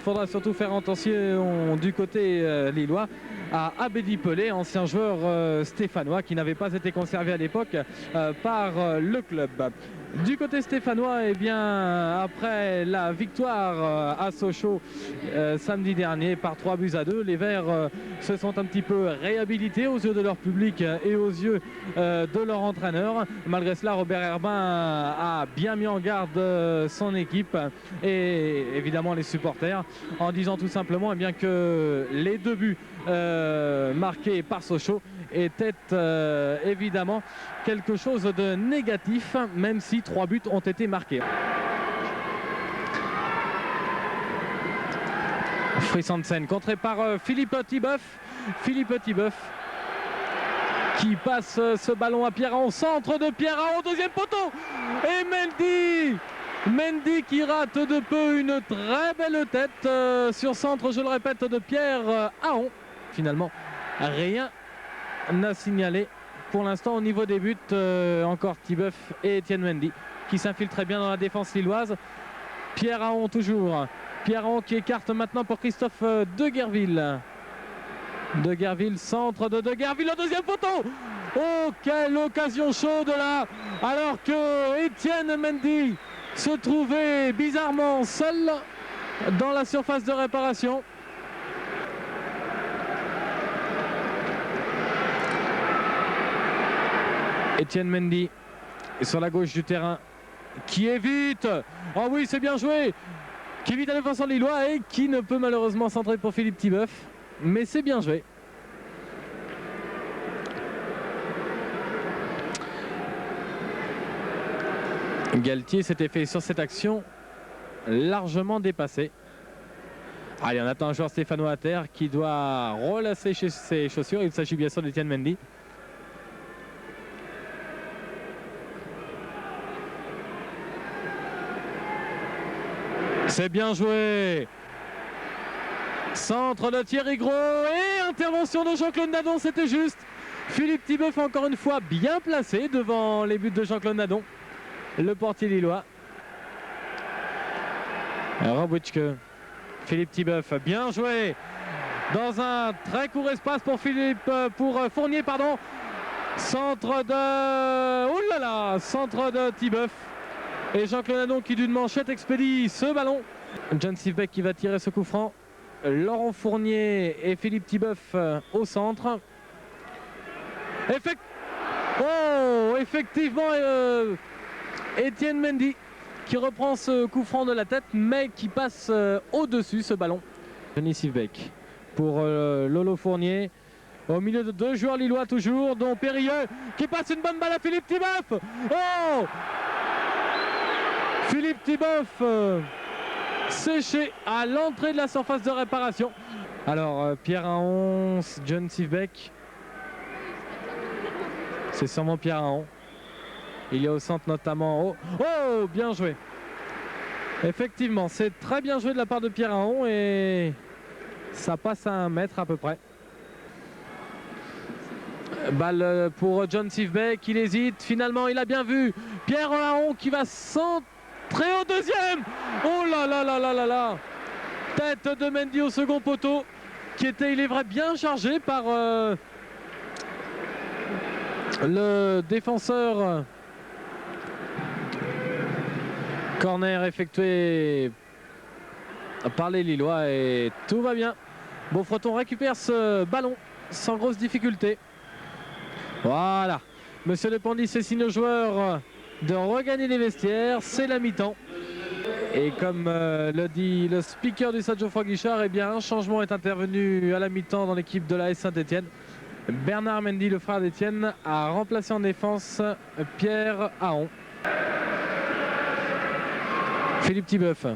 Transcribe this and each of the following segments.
faudra surtout faire attention du côté lillois à Abedi Pelé, ancien joueur stéphanois qui n'avait pas été conservé à l'époque par le club. Du côté stéphanois, eh bien, après la victoire à Sochaux samedi dernier par 3-2, les Verts se sont un petit peu réhabilités aux yeux de leur public et aux yeux de leur entraîneur. Malgré cela, Robert Herbin a bien mis en garde son équipe et évidemment les supporters en disant tout simplement eh bien, que les 2 buts marqués par Sochaux était évidemment quelque chose de négatif, même si 3 buts ont été marqués. Frisandsen contré par Philippe Thibeuf. Philippe Thibeuf qui passe ce ballon à Pierre-Aon, centre de Pierre-Aon, deuxième poteau, et Mendy qui rate de peu une très belle tête sur centre, je le répète, de Pierre-Aon. Finalement, rien n'a signalé pour l'instant au niveau des buts. Encore Thibeuf et Etienne Mendy qui s'infiltrent très bien dans la défense lilloise. Pierre-Aon toujours. Pierre-Aon qui écarte maintenant pour Christophe Deguerville. Deguerville, centre de Deguerville, le deuxième poteau. Oh, quelle occasion chaude là, alors que Etienne Mendy se trouvait bizarrement seul dans la surface de réparation. Etienne Mendy sur la gauche du terrain qui évite, oh oui c'est bien joué, qui évite la défense lillois et qui ne peut malheureusement centrer pour Philippe Thibeuf, mais c'est bien joué. Galtier s'était fait sur cette action largement dépassé. Allez, on attend un joueur stéphanois à terre qui doit relasser ses chaussures. Il s'agit bien sûr d'Etienne Mendy. C'est bien joué. Centre de Thierry Gros et intervention de Jean-Claude Nadon, c'était juste. Philippe Thibeuf encore une fois bien placé devant les buts de Jean-Claude Nadon, le portier lillois. Robotchke, Philippe Thibeuf, bien joué dans un très court espace pour Fournier, pardon. Centre de, oh là là, centre de Thibeuf. Et Jean-Claude Nadon qui d'une manchette expédie ce ballon. John Sivbeck qui va tirer ce coup franc. Laurent Fournier et Philippe Thibeuf au centre. Effectivement, Etienne Mendy qui reprend ce coup franc de la tête, mais qui passe au-dessus ce ballon. Johnny Sivbeck pour Lolo Fournier. Au milieu de 2 joueurs lillois toujours, dont Périlleux qui passe une bonne balle à Philippe Thibeuf. Oh, Philippe Thibeuf séché à l'entrée de la surface de réparation. Alors Pierre-Aon, John Sivbeck. C'est sûrement Pierre-Aon. Il y a au centre notamment. Oh, bien joué. Effectivement, c'est très bien joué de la part de Pierre-Aon et ça passe à 1 mètre à peu près. Balle pour John Sivbeck, il hésite. Finalement, il a bien vu Pierre-Aon qui va centrer au deuxième. Oh là là là là là là. Tête de Mendy au second poteau qui était, il est vrai, bien chargé par le défenseur. Corner effectué par les Lillois et tout va bien. Beaufreton récupère ce ballon sans grosse difficulté. Voilà. Monsieur Lepandis signe aux joueurs de regagner les vestiaires. C'est la mi-temps. Et comme le dit le speaker du Stade Geoffroy-Guichard, eh bien un changement est intervenu à la mi-temps dans l'équipe de l'AS Saint-Etienne. Bernard Mendy, le frère d'Etienne, a remplacé en défense Pierre-Aon. Philippe Thibeuf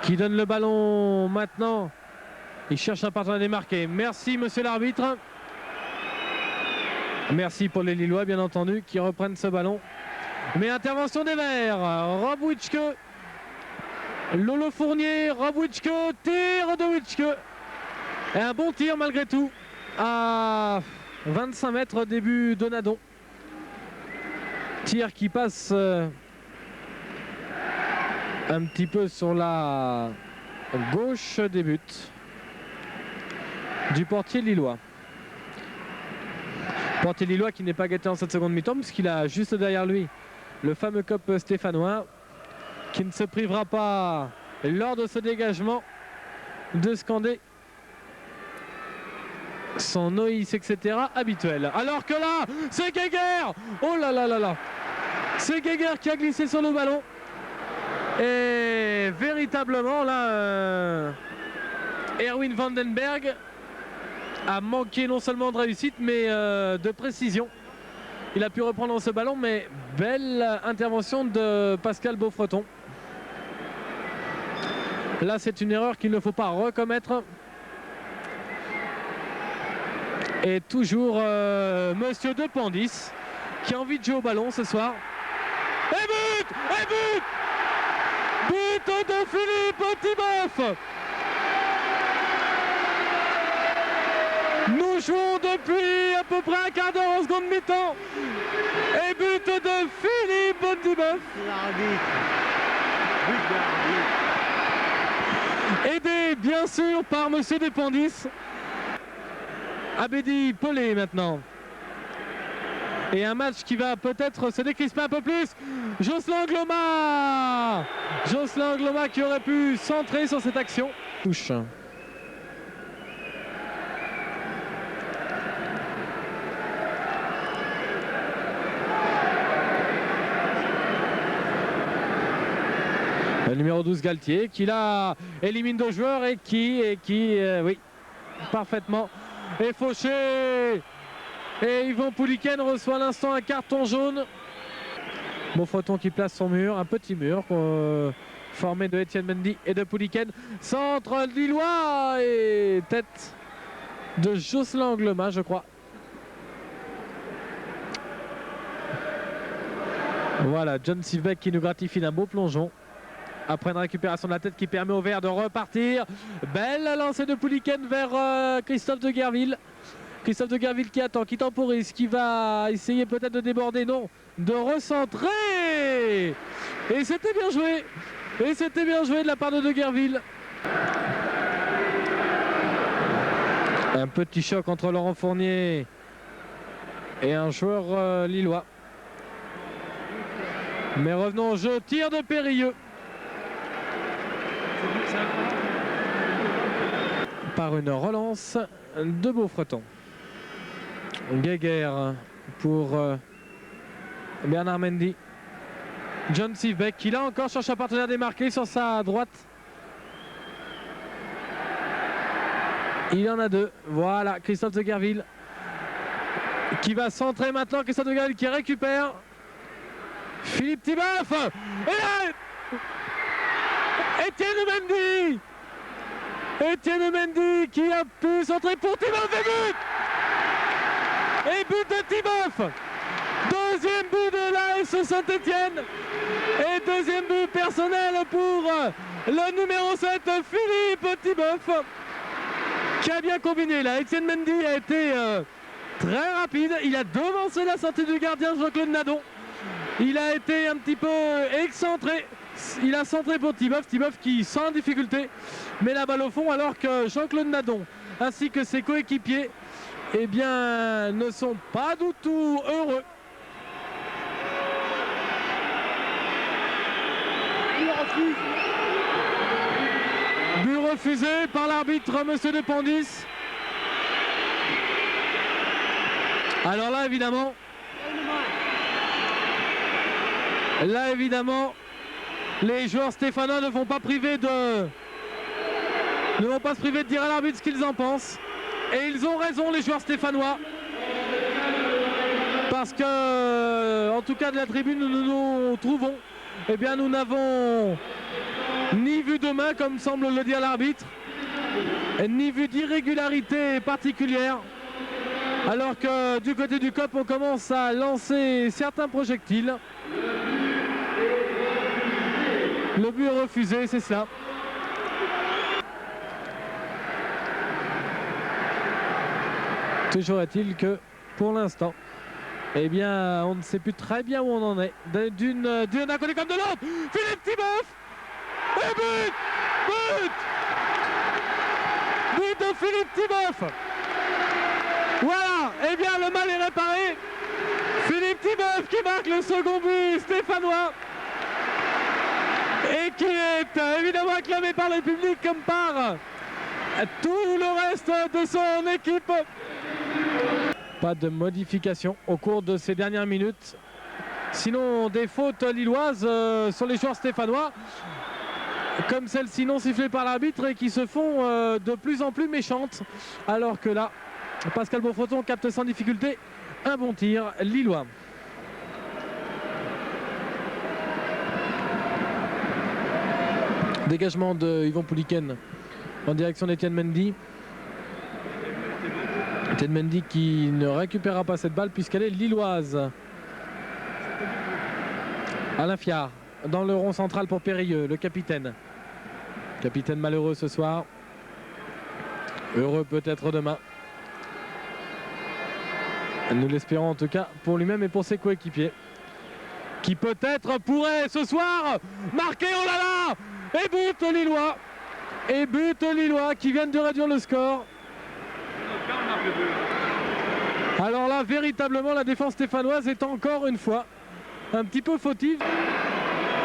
qui donne le ballon maintenant. Il cherche un partenaire démarqué. Merci monsieur l'arbitre. Merci pour les Lillois bien entendu qui reprennent ce ballon. Mais intervention des Verts. Robotchke, Lolo Fournier, Robotchke, tir de Witschke. Et un bon tir malgré tout à 25 mètres début de Nadon. Tir qui passe un petit peu sur la Gauche des buts du portier lillois. Portier lillois qui n'est pas gâté en cette seconde mi-temps puisqu'il a juste derrière lui le fameux cop stéphanois qui ne se privera pas lors de ce dégagement de scander son Noïs, etc. habituel. Alors que là, c'est Geiger. Oh là là là là. C'est Geiger qui a glissé sur le ballon. Et véritablement là, Erwin Vandenberg a manqué non seulement de réussite mais de précision. Il a pu reprendre ce ballon, mais belle intervention de Pascal Beaufreton. Là, c'est une erreur qu'il ne faut pas recommettre. Et toujours Monsieur Dependis qui a envie de jouer au ballon ce soir. Et but! Et but! But de Philippe Thiboff! Nous jouons depuis à peu près un quart d'heure en seconde mi-temps. Et but de Philippe Thiboff. Aidé bien sûr par Monsieur Dependis. Abedi Pelé maintenant. Et un match qui va peut-être se décrisper un peu plus. Jocelyn Gloma. Jocelyn Gloma qui aurait pu centrer sur cette action. Touche. Le numéro 12 Galtier qui là élimine 2 joueurs et qui oui, parfaitement est fauché. Et Yvon Pouliken reçoit à l'instant un carton jaune. Beaufreton qui place son mur, un petit mur formé de Etienne Mendy et de Pouliken. Centre lillois et tête de Jocelyn Gloma, je crois. Voilà, John Sivbeck qui nous gratifie d'un beau plongeon. Après une récupération de la tête qui permet au vert de repartir. Belle lancée de Pouliken vers Christophe de Guerville. Christophe de Guerville qui attend, qui temporise, qui va essayer peut-être de déborder. Non, de recentrer. Et c'était bien joué. Et c'était bien joué de la part de Guerville. Un petit choc entre Laurent Fournier et un joueur lillois. Mais revenons au jeu. Tir de Périlleux. Par une relance de Beaufreton. Geiger pour Bernard Mendy. John Sivbeck qui là encore cherche un partenaire démarqué sur sa droite. Il y en a 2. Voilà, Christophe de Guerville qui va centrer maintenant. Christophe de Guerville qui récupère. Philippe Thiboff. Et là, Etienne Mendy. Etienne Mendy qui a pu centrer pour Thiboff et but. Et but de Thiboff. Deuxième but de l'AS Saint-Etienne. Et deuxième but personnel pour le numéro 7, Philippe Thiboff. Qui a bien combiné là. Etienne Mendy a été très rapide. Il a devancé la sortie du gardien Jean-Claude Nadon. Il a été un petit peu excentré. Il a centré pour Thiboff. Thiboff qui sans difficulté met la balle au fond alors que Jean-Claude Nadon ainsi que ses coéquipiers eh bien, ne sont pas du tout heureux. But refusé par l'arbitre Monsieur Dependis. Alors là évidemment, les joueurs stéphanois ne vont pas se priver de dire à l'arbitre ce qu'ils en pensent. Et ils ont raison, les joueurs stéphanois. Parce que, en tout cas de la tribune où nous nous trouvons, eh bien nous n'avons ni vu de main, comme semble le dire l'arbitre, ni vu d'irrégularité particulière. Alors que du côté du COP, on commence à lancer certains projectiles. Le but est refusé, c'est cela. Toujours est-il que, pour l'instant, eh bien, on ne sait plus très bien où on en est. D'un côté comme de l'autre, Philippe Thiboff. Et but. But de Philippe Tiboeuf. Voilà, et bien le mal est réparé. Philippe Tiboeuf qui marque le second but stéphanois. Et qui est évidemment acclamé par le public comme par tout le reste de son équipe. Pas de modification au cours de ces dernières minutes. Sinon, des fautes lilloises sur les joueurs stéphanois, comme celle-ci non sifflée par l'arbitre et qui se font de plus en plus méchantes. Alors que là, Pascal Beaufreton capte sans difficulté un bon tir lillois. Dégagement de Yvon Pouliken en direction d'Etienne Mendy. Etienne Mendy qui ne récupérera pas cette balle puisqu'elle est lilloise. Alain Fiard dans le rond central pour Périlleux, le capitaine. Capitaine malheureux ce soir. Heureux peut-être demain. Nous l'espérons en tout cas pour lui-même et pour ses coéquipiers. Qui peut-être pourrait ce soir marquer, oh là là! Et but lillois. Et but lillois qui viennent de réduire le score. Alors là, véritablement, la défense stéphanoise est encore une fois un petit peu fautive.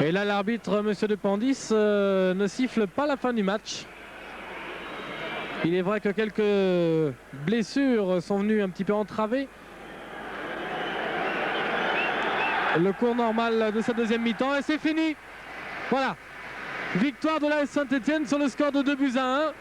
Et là, l'arbitre, monsieur De Pandis, ne siffle pas la fin du match. Il est vrai que quelques blessures sont venues un petit peu entraver le cours normal de sa deuxième mi-temps. Et c'est fini. Voilà. Victoire de l'AS Saint-Etienne sur le score de 2-1.